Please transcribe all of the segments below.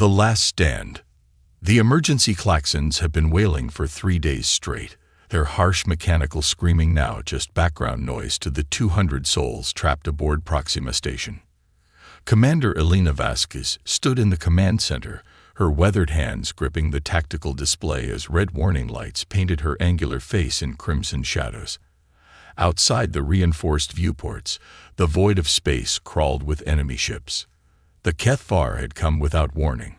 The last stand. The emergency klaxons have been wailing for 3 days straight, their harsh mechanical screaming now just background noise to the 200 souls trapped aboard Proxima Station. Commander Elena Vasquez stood in the command center, her weathered hands gripping the tactical display as red warning lights painted her angular face in crimson shadows. Outside the reinforced viewports, the void of space crawled with enemy ships. The Kethvar had come without warning,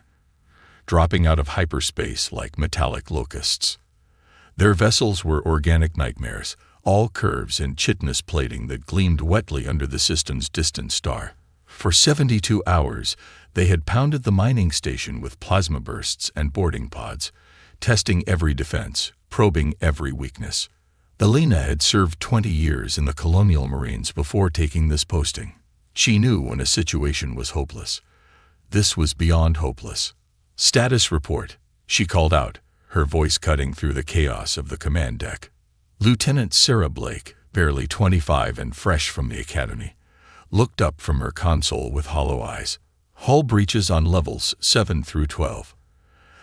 dropping out of hyperspace like metallic locusts. Their vessels were organic nightmares, all curves and chitinous plating that gleamed wetly under the system's distant star. For 72 hours, they had pounded the mining station with plasma bursts and boarding pods, testing every defense, probing every weakness. Elena had served 20 years in the Colonial Marines before taking this posting. She knew when a situation was hopeless. This was beyond hopeless. "Status report," she called out, her voice cutting through the chaos of the command deck. Lieutenant Sarah Blake, barely 25 and fresh from the academy, looked up from her console with hollow eyes. "Hull breaches on levels 7 through 12.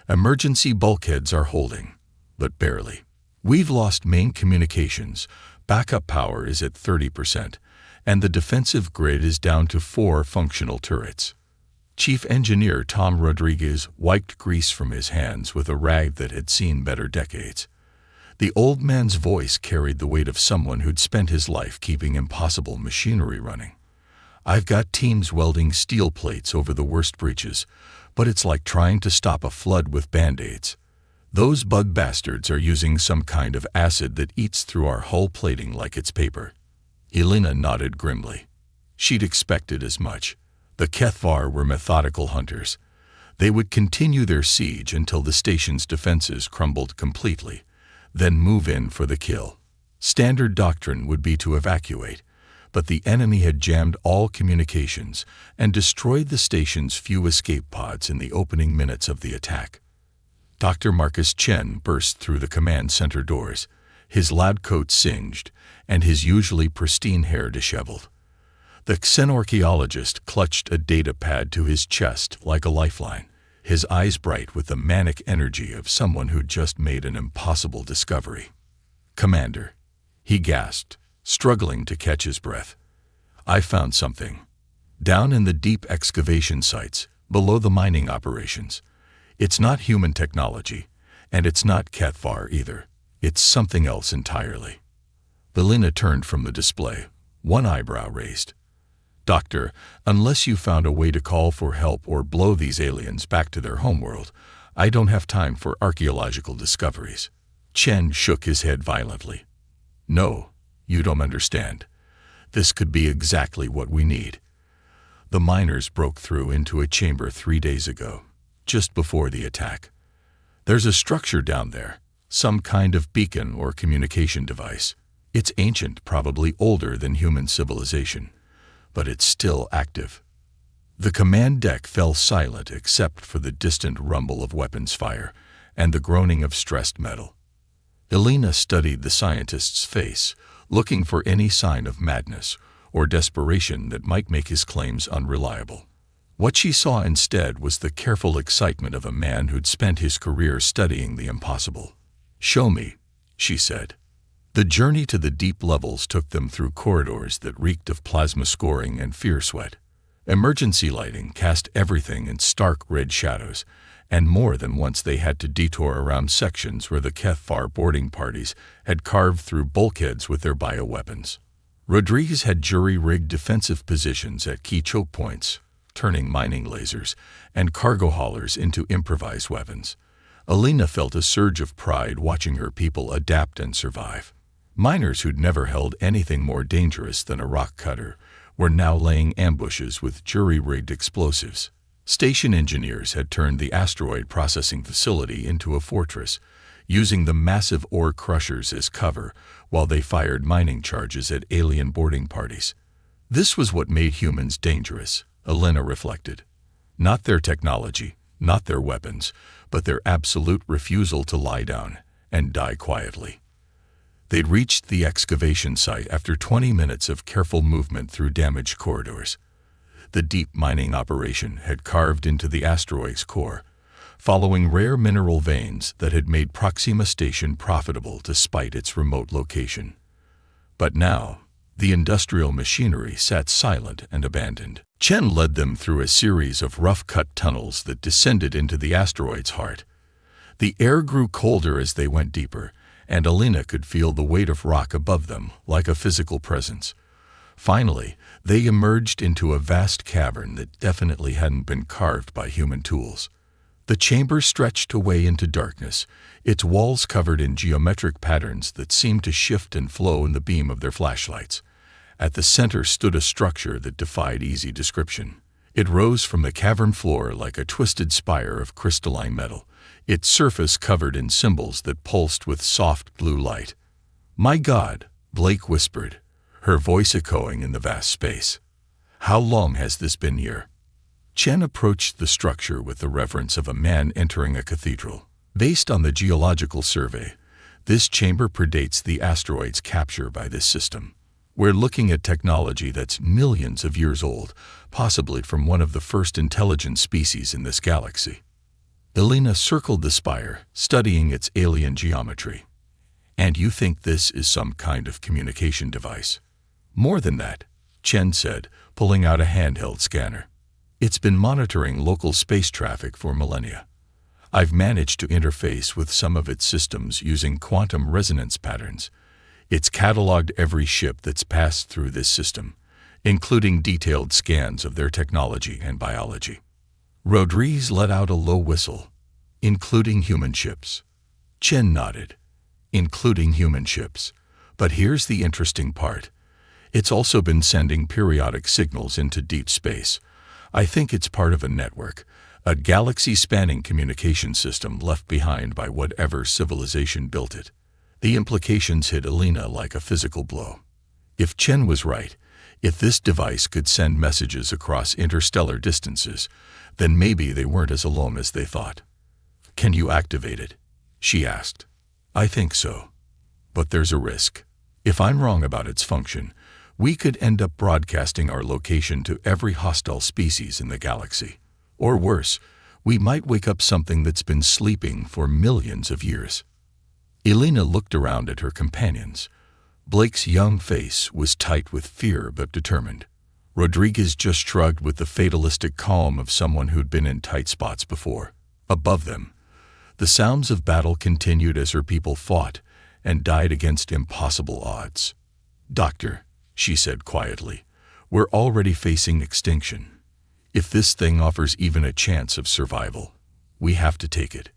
Emergency bulkheads are holding, but barely. We've lost main communications, backup power is at 30%, and the defensive grid is down to 4 functional turrets." Chief Engineer Tom Rodriguez wiped grease from his hands with a rag that had seen better decades. The old man's voice carried the weight of someone who'd spent his life keeping impossible machinery running. "I've got teams welding steel plates over the worst breaches, but it's like trying to stop a flood with Band-Aids. Those bug bastards are using some kind of acid that eats through our hull plating like it's paper." Elena nodded grimly. She'd expected as much. The Kethvar were methodical hunters. They would continue their siege until the station's defenses crumbled completely, then move in for the kill. Standard doctrine would be to evacuate, but the enemy had jammed all communications and destroyed the station's few escape pods in the opening minutes of the attack. Dr. Marcus Chen burst through the command center doors, his lab coat singed and his usually pristine hair disheveled. The xenorchaeologist clutched a data pad to his chest like a lifeline, his eyes bright with the manic energy of someone who'd just made an impossible discovery. "Commander," he gasped, struggling to catch his breath. "I found something. Down in the deep excavation sites, below the mining operations. It's not human technology, and it's not Kethvar either. It's something else entirely." Elena turned from the display, one eyebrow raised. "Doctor, unless you found a way to call for help or blow these aliens back to their homeworld, I don't have time for archaeological discoveries." Chen shook his head violently. "No, you don't understand. This could be exactly what we need. The miners broke through into a chamber 3 days ago, just before the attack. There's a structure down there, some kind of beacon or communication device. It's ancient, probably older than human civilization, but it's still active." The command deck fell silent except for the distant rumble of weapons fire and the groaning of stressed metal. Elena studied the scientist's face, looking for any sign of madness or desperation that might make his claims unreliable. What she saw instead was the careful excitement of a man who'd spent his career studying the impossible. "Show me," she said. The journey to the deep levels took them through corridors that reeked of plasma scoring and fear sweat. Emergency lighting cast everything in stark red shadows, and more than once they had to detour around sections where the Kethvar boarding parties had carved through bulkheads with their bioweapons. Rodriguez had jury-rigged defensive positions at key choke points, turning mining lasers and cargo haulers into improvised weapons. Elena felt a surge of pride watching her people adapt and survive. Miners who'd never held anything more dangerous than a rock cutter were now laying ambushes with jury-rigged explosives. Station engineers had turned the asteroid processing facility into a fortress, using the massive ore crushers as cover while they fired mining charges at alien boarding parties. This was what made humans dangerous, Elena reflected. Not their technology, not their weapons, but their absolute refusal to lie down and die quietly. They'd reached the excavation site after 20 minutes of careful movement through damaged corridors. The deep mining operation had carved into the asteroid's core, following rare mineral veins that had made Proxima Station profitable despite its remote location. But now, the industrial machinery sat silent and abandoned. Chen led them through a series of rough-cut tunnels that descended into the asteroid's heart. The air grew colder as they went deeper, and Alina could feel the weight of rock above them like a physical presence. Finally, they emerged into a vast cavern that definitely hadn't been carved by human tools. The chamber stretched away into darkness, its walls covered in geometric patterns that seemed to shift and flow in the beam of their flashlights. At the center stood a structure that defied easy description. It rose from the cavern floor like a twisted spire of crystalline metal, its surface covered in symbols that pulsed with soft blue light. "My God," Blake whispered, her voice echoing in the vast space. "How long has this been here?" Chen approached the structure with the reverence of a man entering a cathedral. Based on the geological survey, this chamber predates the asteroid's capture by this system. We're looking at technology that's millions of years old, possibly from one of the first intelligent species in this galaxy. Alina circled the spire, studying its alien geometry. "And you think this is some kind of communication device?" "More than that," Chen said, pulling out a handheld scanner. "It's been monitoring local space traffic for millennia. I've managed to interface with some of its systems using quantum resonance patterns. It's cataloged every ship that's passed through this system, including detailed scans of their technology and biology." Rodriguez let out a low whistle. "Including human ships?" Chen nodded. "Including human ships. But here's the interesting part. It's also been sending periodic signals into deep space. I think it's part of a network, a galaxy-spanning communication system left behind by whatever civilization built it." The implications hit Alina like a physical blow. If Chen was right, if this device could send messages across interstellar distances, then maybe they weren't as alone as they thought. "Can you activate it?" she asked. "I think so. But there's a risk. If I'm wrong about its function, we could end up broadcasting our location to every hostile species in the galaxy. Or worse, we might wake up something that's been sleeping for millions of years." Alina looked around at her companions. Blake's young face was tight with fear but determined. Rodriguez just shrugged with the fatalistic calm of someone who'd been in tight spots before. Above them, the sounds of battle continued as her people fought and died against impossible odds. "Doctor," she said quietly, "we're already facing extinction. If this thing offers even a chance of survival, we have to take it."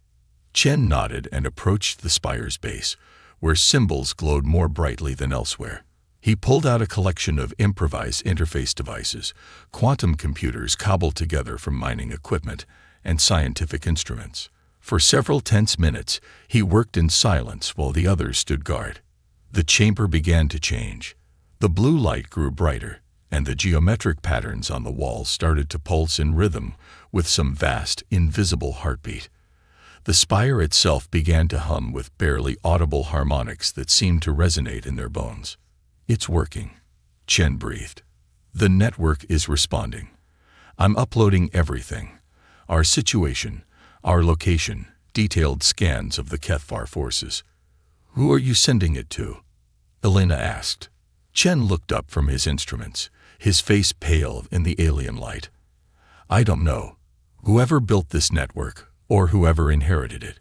Chen nodded and approached the spire's base, where symbols glowed more brightly than elsewhere. He pulled out a collection of improvised interface devices, quantum computers cobbled together from mining equipment, and scientific instruments. For several tense minutes, he worked in silence while the others stood guard. The chamber began to change. The blue light grew brighter, and the geometric patterns on the walls started to pulse in rhythm with some vast, invisible heartbeat. The spire itself began to hum with barely audible harmonics that seemed to resonate in their bones. "It's working," Chen breathed. "The network is responding. I'm uploading everything. Our situation, our location, detailed scans of the Kethvar forces." "Who are you sending it to?" Alina asked. Chen looked up from his instruments, his face pale in the alien light. "I don't know. Whoever built this network, or whoever inherited it.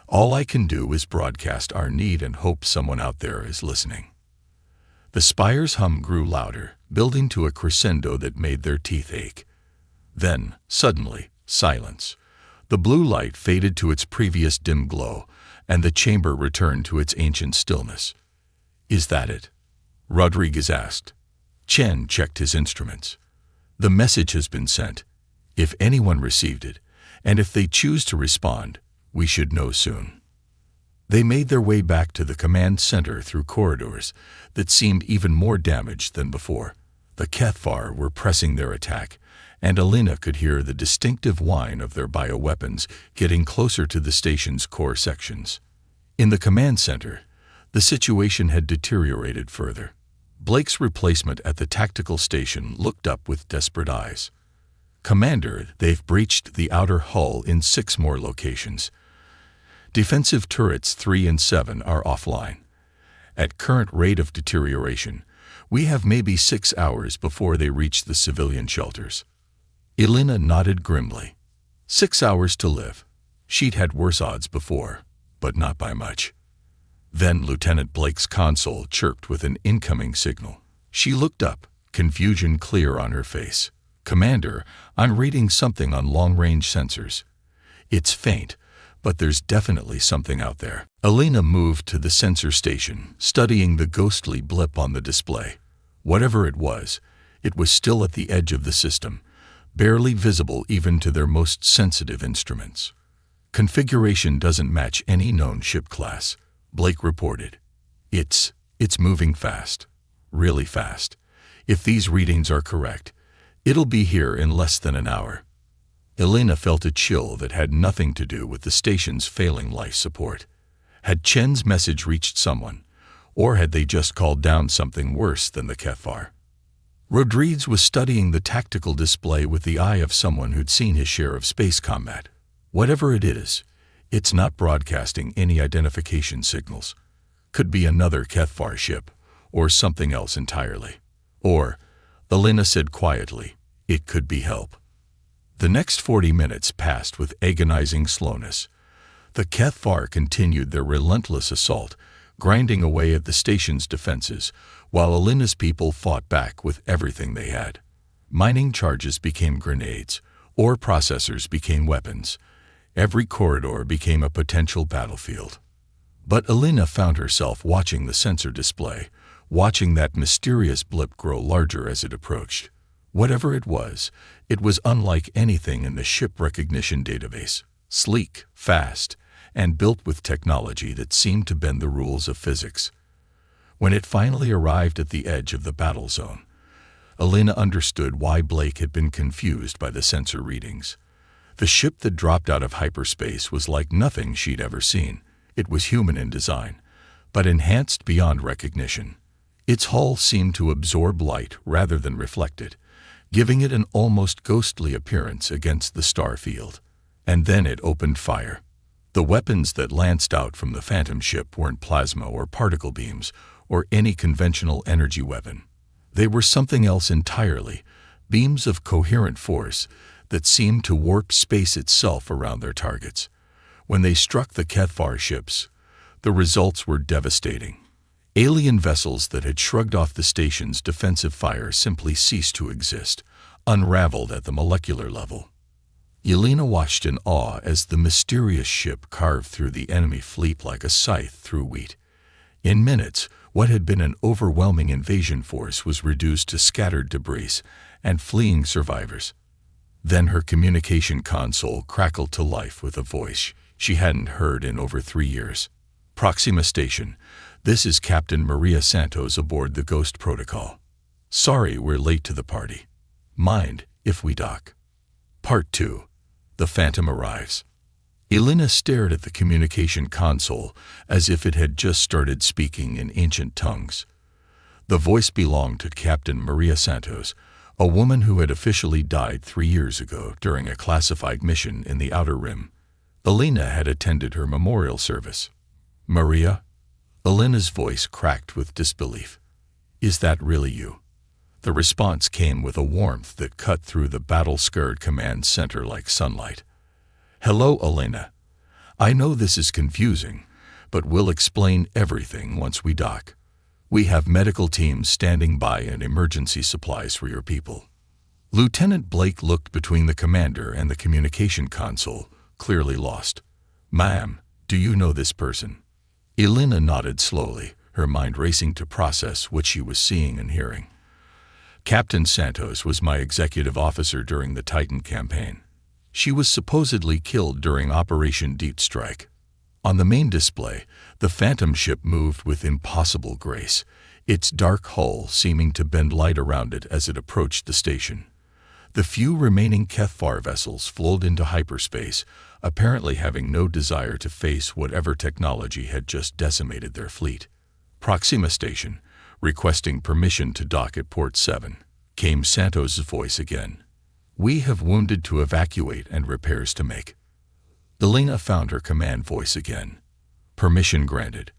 All I can do is broadcast our need and hope someone out there is listening." The spire's hum grew louder, building to a crescendo that made their teeth ache. Then, suddenly, silence. The blue light faded to its previous dim glow, and the chamber returned to its ancient stillness. "Is that it?" Rodriguez asked. Chen checked his instruments. "The message has been sent. If anyone received it, and if they choose to respond, we should know soon." They made their way back to the command center through corridors that seemed even more damaged than before. The Kethvar were pressing their attack, and Alina could hear the distinctive whine of their bioweapons getting closer to the station's core sections. In the command center, the situation had deteriorated further. Blake's replacement at the tactical station looked up with desperate eyes. "Commander, they've breached the outer hull in 6 more locations. Defensive turrets 3 and 7 are offline. At current rate of deterioration, we have maybe 6 hours before they reach the civilian shelters." Elena nodded grimly. 6 hours to live. She'd had worse odds before, but not by much. Then Lieutenant Blake's console chirped with an incoming signal. She looked up, confusion clear on her face. "Commander, I'm reading something on long-range sensors. It's faint, but there's definitely something out there." Elena moved to the sensor station, studying the ghostly blip on the display. Whatever it was still at the edge of the system, barely visible even to their most sensitive instruments. "Configuration doesn't match any known ship class," Blake reported. It's moving fast. Really fast. If these readings are correct, it'll be here in less than an hour." Elena felt a chill that had nothing to do with the station's failing life support. Had Chen's message reached someone, or had they just called down something worse than the Kethvar? Rodriguez was studying the tactical display with the eye of someone who'd seen his share of space combat. Whatever it is, it's not broadcasting any identification signals. Could be another Kethvar ship, or something else entirely. Or, Elena said quietly, it could be help. The next 40 minutes passed with agonizing slowness. The Kethvar continued their relentless assault, grinding away at the station's defenses, while Elena's people fought back with everything they had. Mining charges became grenades, ore processors became weapons. Every corridor became a potential battlefield. But Elena found herself watching the sensor display, watching that mysterious blip grow larger as it approached. Whatever it was unlike anything in the ship recognition database. Sleek, fast, and built with technology that seemed to bend the rules of physics. When it finally arrived at the edge of the battle zone, Elena understood why Blake had been confused by the sensor readings. The ship that dropped out of hyperspace was like nothing she'd ever seen. It was human in design, but enhanced beyond recognition. Its hull seemed to absorb light rather than reflect it, giving it an almost ghostly appearance against the star field. And then it opened fire. The weapons that lanced out from the Phantom ship weren't plasma or particle beams or any conventional energy weapon. They were something else entirely, beams of coherent force that seemed to warp space itself around their targets. When they struck the Kethvar ships, the results were devastating. Alien vessels that had shrugged off the station's defensive fire simply ceased to exist, unraveled at the molecular level. Elena watched in awe as the mysterious ship carved through the enemy fleet like a scythe through wheat. In minutes, what had been an overwhelming invasion force was reduced to scattered debris and fleeing survivors. Then her communication console crackled to life with a voice she hadn't heard in over 3 years. "Proxima Station, this is Captain Maria Santos aboard the Ghost Protocol. Sorry we're late to the party. Mind if we dock?" Part 2. The Phantom arrives. Elena stared at the communication console as if it had just started speaking in ancient tongues. The voice belonged to Captain Maria Santos, a woman who had officially died 3 years ago during a classified mission in the Outer Rim. Elena had attended her memorial service. "Maria?" Elena's voice cracked with disbelief. "Is that really you?" The response came with a warmth that cut through the battle-scarred command center like sunlight. "Hello, Elena. I know this is confusing, but we'll explain everything once we dock. We have medical teams standing by and emergency supplies for your people." Lieutenant Blake looked between the commander and the communication console, clearly lost. "Ma'am, do you know this person?" Elena nodded slowly, her mind racing to process what she was seeing and hearing. "Captain Santos was my executive officer during the Titan campaign. She was supposedly killed during Operation Deep Strike." On the main display, the Phantom ship moved with impossible grace, its dark hull seeming to bend light around it as it approached the station. The few remaining Kethvar vessels flowed into hyperspace, apparently having no desire to face whatever technology had just decimated their fleet. "Proxima Station, requesting permission to dock at Port 7, came Santos' voice again. We have wounded to evacuate and repairs to make. Elena found her command voice again. Permission granted.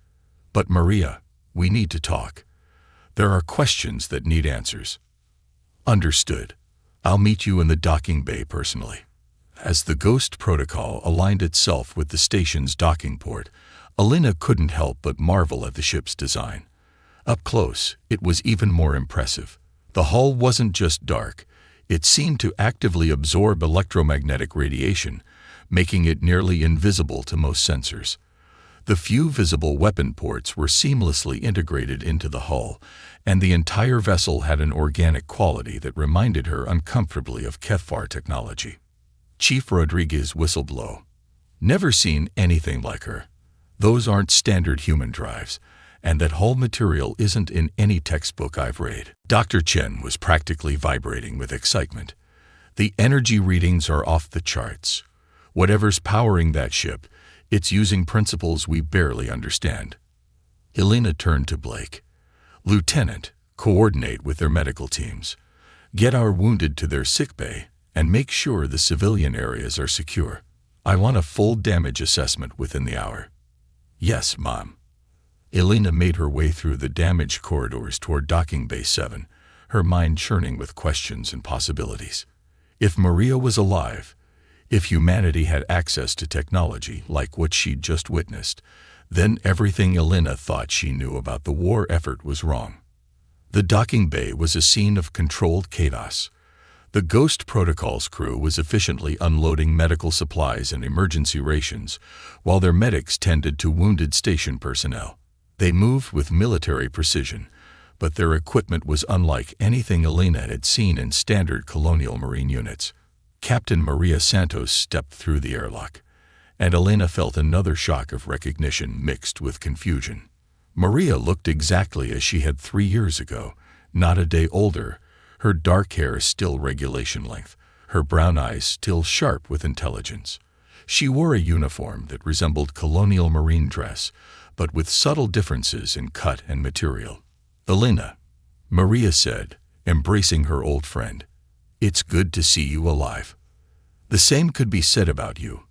But Maria, we need to talk. There are questions that need answers. Understood. I'll meet you in the docking bay personally. As the Ghost protocol aligned itself with the station's docking port, Elena couldn't help but marvel at the ship's design. Up close, it was even more impressive. The hull wasn't just dark. It seemed to actively absorb electromagnetic radiation, making it nearly invisible to most sensors. The few visible weapon ports were seamlessly integrated into the hull, and the entire vessel had an organic quality that reminded her uncomfortably of Kethvar technology. Chief Rodriguez whistled low. Never seen anything like her. Those aren't standard human drives, and that hull material isn't in any textbook I've read. Dr. Chen was practically vibrating with excitement. The energy readings are off the charts. Whatever's powering that ship, it's using principles we barely understand. Elena turned to Blake. Lieutenant, coordinate with their medical teams. Get our wounded to their sickbay and make sure the civilian areas are secure. I want a full damage assessment within the hour. Yes, Mom. Elena made her way through the damaged corridors toward Docking Bay 7, her mind churning with questions and possibilities. If Maria was alive, if humanity had access to technology like what she'd just witnessed, then everything Elena thought she knew about the war effort was wrong. The docking bay was a scene of controlled chaos. The Ghost Protocol's crew was efficiently unloading medical supplies and emergency rations, while their medics tended to wounded station personnel. They moved with military precision, but their equipment was unlike anything Elena had seen in standard colonial marine units. Captain Maria Santos stepped through the airlock, and Elena felt another shock of recognition mixed with confusion. Maria looked exactly as she had 3 years ago, not a day older, her dark hair still regulation length, her brown eyes still sharp with intelligence. She wore a uniform that resembled colonial marine dress, but with subtle differences in cut and material. Elena, Maria said, embracing her old friend. It's good to see you alive. The same could be said about you.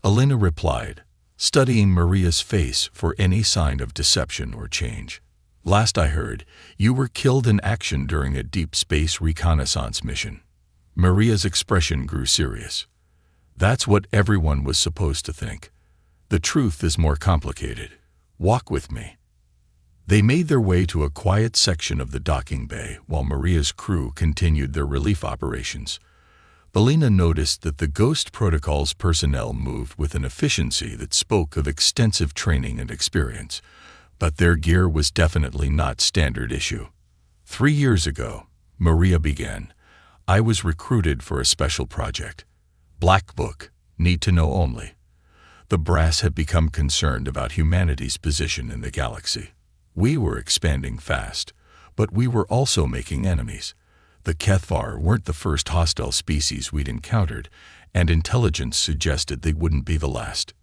Elena replied, studying Maria's face for any sign of deception or change. Last I heard, you were killed in action during a deep space reconnaissance mission. Maria's expression grew serious. That's what everyone was supposed to think. The truth is more complicated. Walk with me. They made their way to a quiet section of the docking bay while Maria's crew continued their relief operations. Elena noticed that the Ghost Protocol's personnel moved with an efficiency that spoke of extensive training and experience, but their gear was definitely not standard issue. 3 years ago, Maria began, I was recruited for a special project. Black Book, need to know only. The brass had become concerned about humanity's position in the galaxy. We were expanding fast, but we were also making enemies. The Kethvar weren't the first hostile species we'd encountered, and intelligence suggested they wouldn't be the last.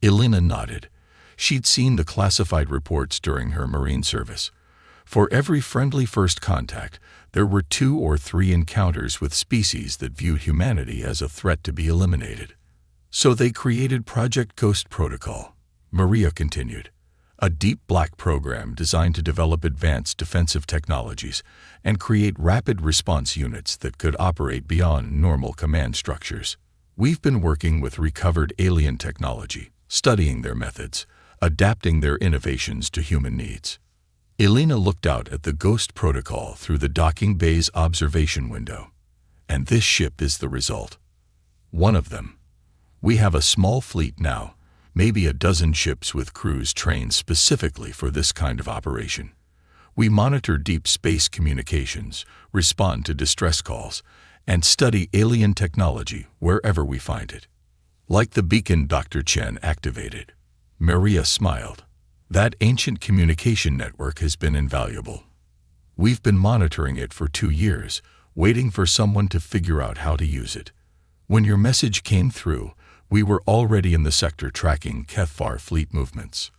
Elena nodded. She'd seen the classified reports during her marine service. For every friendly first contact, there were 2 or 3 encounters with species that viewed humanity as a threat to be eliminated. So they created Project Ghost Protocol, Maria continued, a deep black program designed to develop advanced defensive technologies and create rapid response units that could operate beyond normal command structures. We've been working with recovered alien technology, studying their methods, adapting their innovations to human needs. Elena looked out at the Ghost Protocol through the docking bay's observation window. And this ship is the result. One of them. We have a small fleet now, maybe a dozen ships with crews trained specifically for this kind of operation. We monitor deep space communications, respond to distress calls, and study alien technology wherever we find it. Like the beacon Dr. Chen activated. Maria smiled. That ancient communication network has been invaluable. We've been monitoring it for 2 years, waiting for someone to figure out how to use it. When your message came through, we were already in the sector tracking Kethvar fleet movements.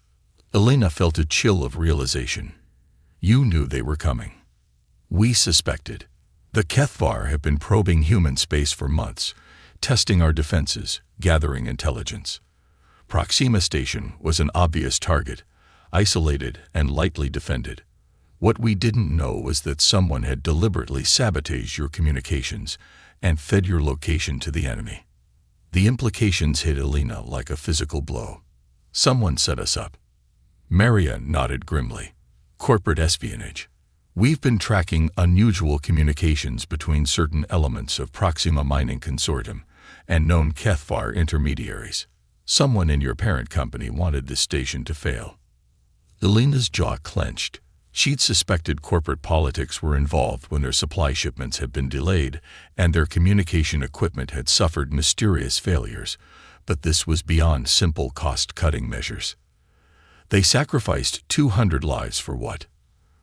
Elena felt a chill of realization. You knew they were coming. We suspected. The Kethvar have been probing human space for months, testing our defenses, gathering intelligence. Proxima Station was an obvious target, isolated and lightly defended. What we didn't know was that someone had deliberately sabotaged your communications and fed your location to the enemy. The implications hit Elena like a physical blow. Someone set us up. Maria nodded grimly. Corporate espionage. We've been tracking unusual communications between certain elements of Proxima Mining Consortium and known Kethvar intermediaries. Someone in your parent company wanted this station to fail. Elena's jaw clenched. She'd suspected corporate politics were involved when their supply shipments had been delayed and their communication equipment had suffered mysterious failures, but this was beyond simple cost-cutting measures. They sacrificed 200 lives for what?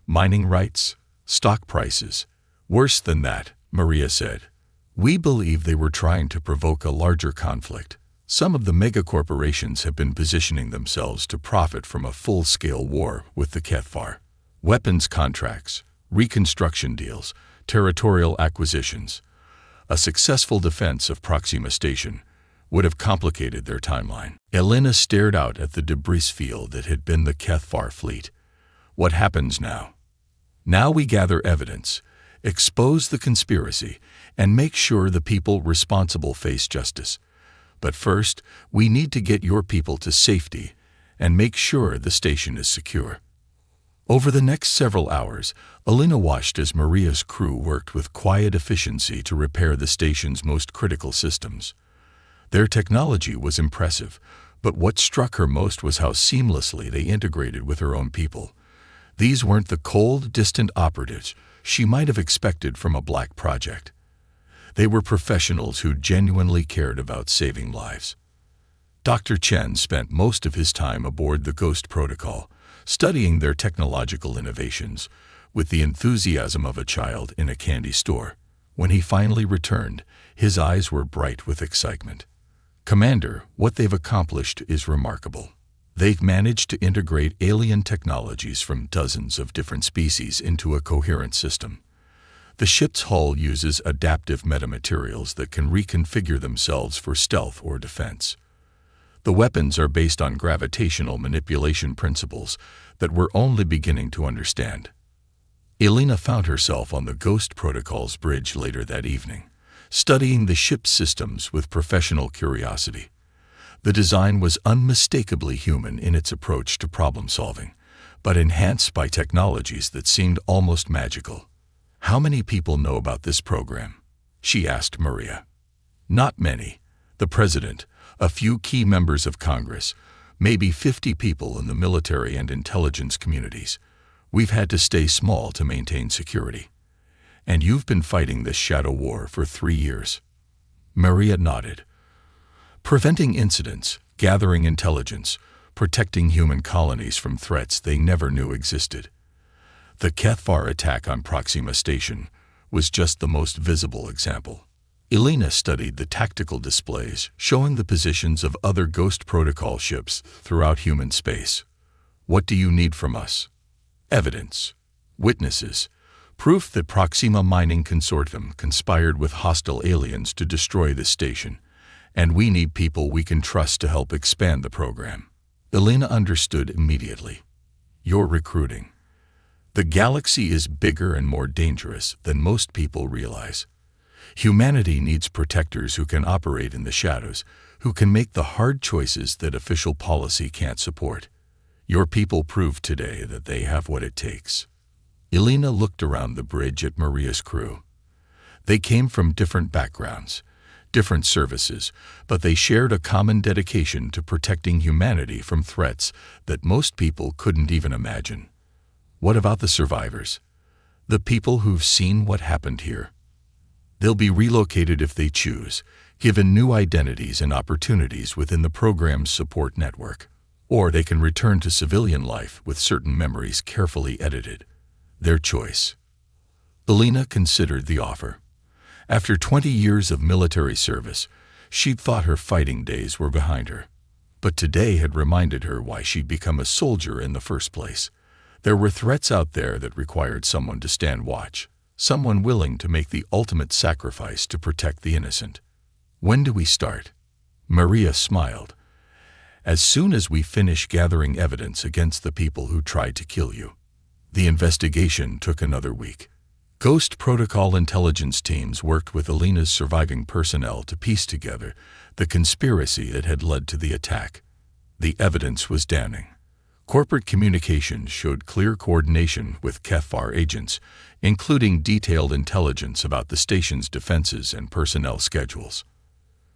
Mining rights? Stock prices? Worse than that, Maria said. We believe they were trying to provoke a larger conflict. Some of the megacorporations have been positioning themselves to profit from a full-scale war with the Kethvar. Weapons contracts, reconstruction deals, territorial acquisitions. A successful defense of Proxima Station would have complicated their timeline. Elena stared out at the debris field that had been the Kethvar fleet. What happens now? Now we gather evidence, expose the conspiracy, and make sure the people responsible face justice. But first, we need to get your people to safety and make sure the station is secure. Over the next several hours, Elena watched as Maria's crew worked with quiet efficiency to repair the station's most critical systems. Their technology was impressive, but what struck her most was how seamlessly they integrated with her own people. These weren't the cold, distant operatives she might have expected from a black project. They were professionals who genuinely cared about saving lives. Dr. Chen spent most of his time aboard the Ghost Protocol, studying their technological innovations with the enthusiasm of a child in a candy store. When he finally returned, his eyes were bright with excitement. Commander, what they've accomplished is remarkable. They've managed to integrate alien technologies from dozens of different species into a coherent system. The ship's hull uses adaptive metamaterials that can reconfigure themselves for stealth or defense. The weapons are based on gravitational manipulation principles that we're only beginning to understand. Elena found herself on the Ghost Protocol's bridge later that evening, studying the ship's systems with professional curiosity. The design was unmistakably human in its approach to problem-solving, but enhanced by technologies that seemed almost magical. How many people know about this program? She asked Maria. Not many. The president, a few key members of Congress, maybe 50 people in the military and intelligence communities. We've had to stay small to maintain security. And you've been fighting this shadow war for 3 years. Maria nodded. Preventing incidents, gathering intelligence, protecting human colonies from threats they never knew existed. The Kethvar attack on Proxima Station was just the most visible example. Elena studied the tactical displays showing the positions of other Ghost Protocol ships throughout human space. What do you need from us? Evidence. Witnesses. Proof that Proxima Mining Consortium conspired with hostile aliens to destroy this station. And we need people we can trust to help expand the program. Elena understood immediately. You're recruiting. The galaxy is bigger and more dangerous than most people realize. Humanity needs protectors who can operate in the shadows, who can make the hard choices that official policy can't support. Your people proved today that they have what it takes. Elena looked around the bridge at Maria's crew. They came from different backgrounds, different services, but they shared a common dedication to protecting humanity from threats that most people couldn't even imagine. What about the survivors? The people who've seen what happened here? They'll be relocated if they choose, given new identities and opportunities within the program's support network. Or they can return to civilian life with certain memories carefully edited. Their choice. Elena considered the offer. After 20 years of military service, she'd thought her fighting days were behind her. But today had reminded her why she'd become a soldier in the first place. There were threats out there that required someone to stand watch, someone willing to make the ultimate sacrifice to protect the innocent. When do we start? Maria smiled. As soon as we finish gathering evidence against the people who tried to kill you. The investigation took another week. Ghost Protocol intelligence teams worked with Elena's surviving personnel to piece together the conspiracy that had led to the attack. The evidence was damning. Corporate communications showed clear coordination with KFAR agents, including detailed intelligence about the station's defenses and personnel schedules.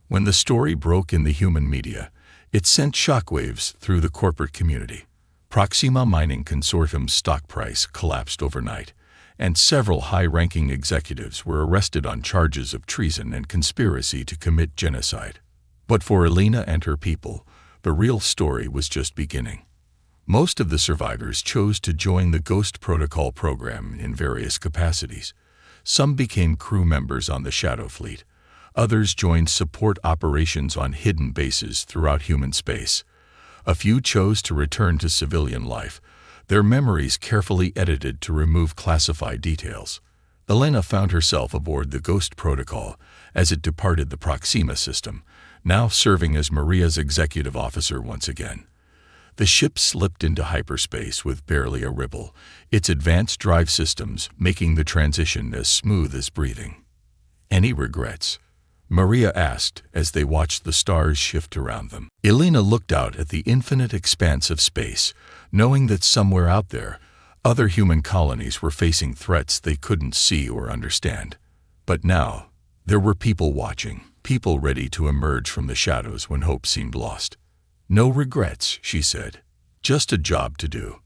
When the story broke in the human media, it sent shockwaves through the corporate community. Proxima Mining Consortium's stock price collapsed overnight, and several high-ranking executives were arrested on charges of treason and conspiracy to commit genocide. But for Elena and her people, the real story was just beginning. Most of the survivors chose to join the Ghost Protocol program in various capacities. Some became crew members on the Shadow Fleet. Others joined support operations on hidden bases throughout human space. A few chose to return to civilian life, their memories carefully edited to remove classified details. Elena found herself aboard the Ghost Protocol as it departed the Proxima system, now serving as Maria's executive officer once again. The ship slipped into hyperspace with barely a ripple, its advanced drive systems making the transition as smooth as breathing. "Any regrets?" Maria asked as they watched the stars shift around them. Elena looked out at the infinite expanse of space, knowing that somewhere out there, other human colonies were facing threats they couldn't see or understand. But now, there were people watching, people ready to emerge from the shadows when hope seemed lost. "No regrets," she said. "Just a job to do."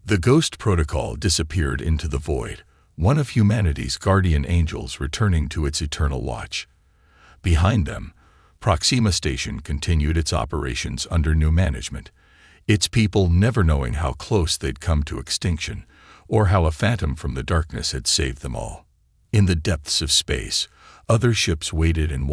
The Ghost Protocol disappeared into the void, one of humanity's guardian angels returning to its eternal watch. Behind them, Proxima Station continued its operations under new management, its people never knowing how close they'd come to extinction, or how a phantom from the darkness had saved them all. In the depths of space, other ships waited and